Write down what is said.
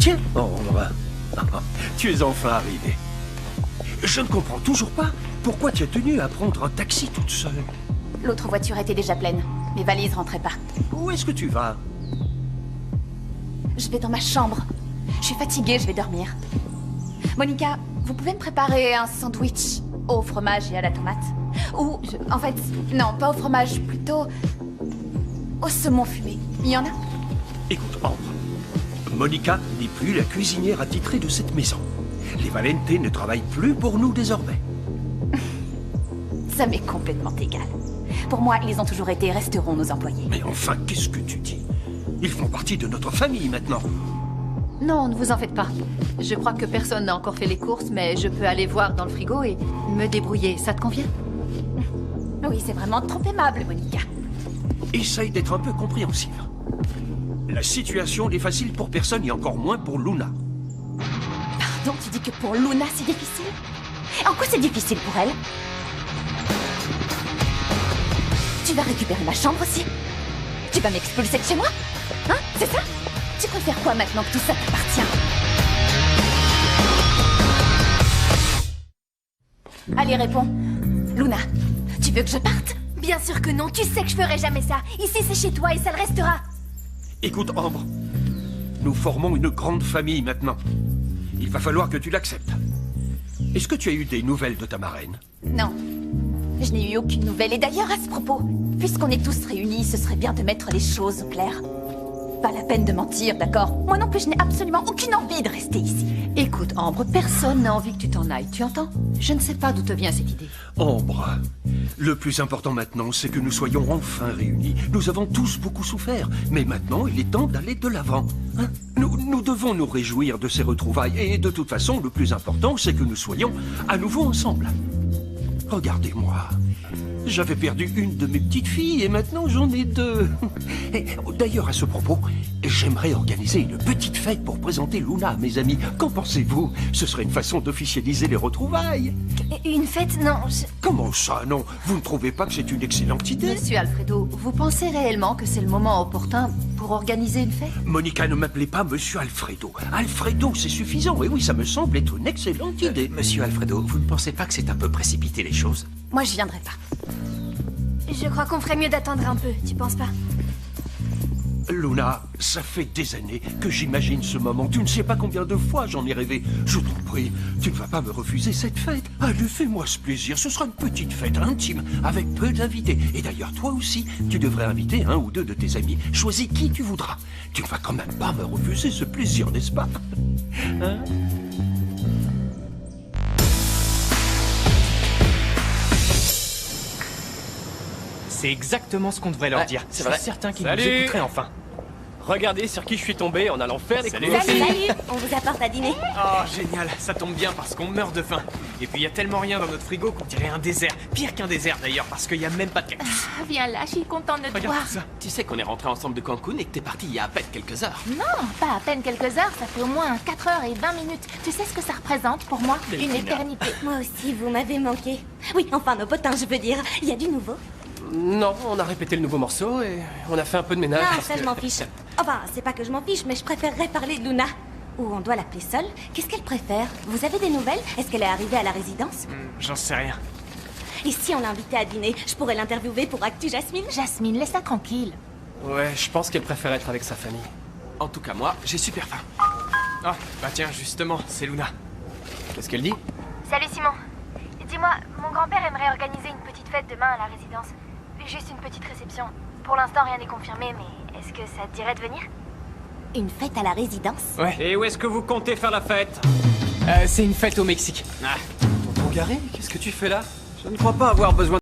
Tiens, Ambre. Tu es enfin arrivé. Je ne comprends toujours pas pourquoi tu es tenue à prendre un taxi toute seule. L'autre voiture était déjà pleine. Mes valises rentraient pas. Où est-ce que tu vas? Je vais dans ma chambre. Je suis fatiguée, je vais dormir. Monica, vous pouvez me préparer un sandwich au fromage et à la tomate? Ou, en fait, non, pas au fromage, plutôt au saumon fumé. Il y en a? Écoute, Ambre. Monica n'est plus la cuisinière attitrée de cette maison. Les Valente ne travaillent plus pour nous désormais. Ça m'est complètement égal. Pour moi, ils ont toujours été et resteront nos employés. Mais enfin, qu'est-ce que tu dis? Ils font partie de notre famille maintenant. Non, ne vous en faites pas. Je crois que personne n'a encore fait les courses, mais je peux aller voir dans le frigo et me débrouiller. Ça te convient? Oui, c'est vraiment trop aimable, Monica. Essaye d'être un peu compréhensive. La situation n'est facile pour personne et encore moins pour Luna. Pardon, tu dis que pour Luna, c'est difficile? En quoi c'est difficile pour elle? Tu vas récupérer ma chambre aussi? Tu vas m'expulser de chez moi? Hein? C'est ça? Tu préfères quoi maintenant que tout ça t'appartient? Allez, réponds. Luna, tu veux que je parte? Bien sûr que non, tu sais que je ferai jamais ça. Ici, c'est chez toi et ça le restera. Écoute, Ambre. Nous formons une grande famille maintenant. Il va falloir que tu l'acceptes. Est-ce que tu as eu des nouvelles de ta marraine? Non. Je n'ai eu aucune nouvelle. Et d'ailleurs, à ce propos, puisqu'on est tous réunis, ce serait bien de mettre les choses au clair. Pas la peine de mentir, d'accord? Moi non plus, je n'ai absolument aucune envie de rester ici. Écoute, Ambre, personne n'a envie que tu t'en ailles, tu entends? Je ne sais pas d'où te vient cette idée. Ambre, le plus important maintenant, c'est que nous soyons enfin réunis. Nous avons tous beaucoup souffert, mais maintenant, il est temps d'aller de l'avant. Hein? Nous devons nous réjouir de ces retrouvailles. Et de toute façon, le plus important, c'est que nous soyons à nouveau ensemble. Regardez-moi. J'avais perdu une de mes petites filles et maintenant j'en ai deux. D'ailleurs, à ce propos, j'aimerais organiser une petite fête pour présenter Luna à mes amis. Qu'en pensez-vous? Ce serait une façon d'officialiser les retrouvailles. Une fête? Non, Comment ça, non? Vous ne trouvez pas que c'est une excellente idée? Monsieur Alfredo, vous pensez réellement que c'est le moment opportun pour organiser une fête? Monica, ne m'appelez pas Monsieur Alfredo. Alfredo, c'est suffisant. Et oui, ça me semble être une excellente idée. Monsieur Alfredo, vous ne pensez pas que c'est un peu précipité les choses? Moi, je viendrai pas. je crois qu'on ferait mieux d'attendre un peu, tu penses pas? Luna, ça fait des années que j'imagine ce moment. Tu ne sais pas combien de fois j'en ai rêvé. Je t'en prie, tu ne vas pas me refuser cette fête. Allez, fais-moi ce plaisir. Ce sera une petite fête intime, avec peu d'invités. Et d'ailleurs, toi aussi, tu devrais inviter un ou deux de tes amis. Choisis qui tu voudras. Tu ne vas quand même pas me refuser ce plaisir, n'est-ce pas? Hein? C'est exactement ce qu'on devrait leur dire. c'est Je vrai. suis certain qu'ils nous Salut. écouteraient enfin. Regardez sur qui je suis tombé en allant faire des courses. Salut, on vous apporte à dîner. Oh, génial, ça tombe bien parce qu'on meurt de faim. Et puis il y a tellement rien dans notre frigo qu'on dirait un désert. Pire qu'un désert d'ailleurs, parce qu'il y a même pas de cactus. Viens là, je suis contente de te Regarde voir. tout ça. Tu sais qu'on est rentrés ensemble de Cancun et que t'es parti il y a à peine quelques heures. Non, pas à peine quelques heures, ça fait au moins 4 heures et 20 minutes. Tu sais ce que ça représente pour moi? Une éternité. Moi aussi, vous m'avez manqué. Oui, enfin, nos potins, je veux dire. Il y a du nouveau. Non, on a répété le nouveau morceau et on a fait un peu de ménage. Non, parce ça, que- je m'en fiche. Enfin, c'est pas que je m'en fiche, mais je préférerais parler de Luna. Ou on doit l'appeler Sol. Qu'est-ce qu'elle préfère? Vous avez des nouvelles? Est-ce qu'elle est arrivée à la résidence? J'en sais rien. Et si on l'invitait à dîner, je pourrais l'interviewer pour Actu Jasmine? Jasmine, laisse-la tranquille. Ouais, je pense qu'elle préfère être avec sa famille. En tout cas, moi, j'ai super faim. Ah, bah tiens, justement, c'est Luna. Qu'est-ce qu'elle dit? Salut Simon. Dis-moi, mon grand-père aimerait organiser une petite fête demain à la résidence. Juste une petite réception. Pour l'instant, rien n'est confirmé, mais est-ce que ça te dirait de venir? Une fête à la résidence? Ouais. Et où est-ce que vous comptez faire la fête? C'est une fête au Mexique. Tonton Garé, qu'est-ce que tu fais là? Je ne crois pas avoir besoin